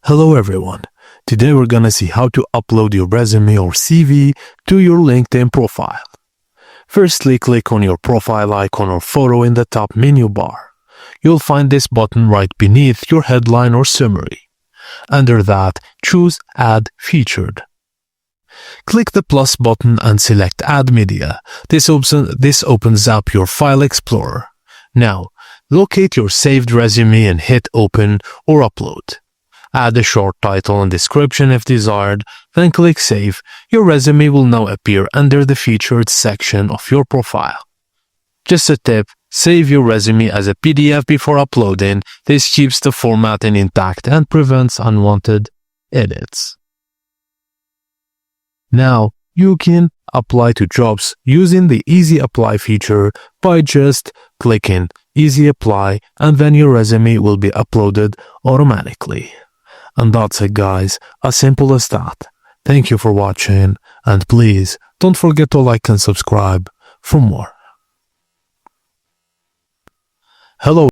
Hello everyone. Today we're gonna see how to upload your resume or CV to your LinkedIn profile. Firstly, click on your profile icon or photo in the top menu bar. You'll find this button right beneath your headline or summary. Under that, choose Add Featured. Click the plus button and select Add Media. This opens up your File Explorer. Now, locate your saved resume and hit Open or Upload. Add a short title and description if desired, then click Save. Your resume will now appear under the Featured section of your profile. Just a tip, save your resume as a PDF before uploading. This keeps the formatting intact and prevents unwanted edits. Now, you can apply to jobs using the Easy Apply feature by just clicking Easy Apply, and then your resume will be uploaded automatically. And that's it, guys, as simple as that. Thank you for watching, and please don't forget to like and subscribe for more. Hello.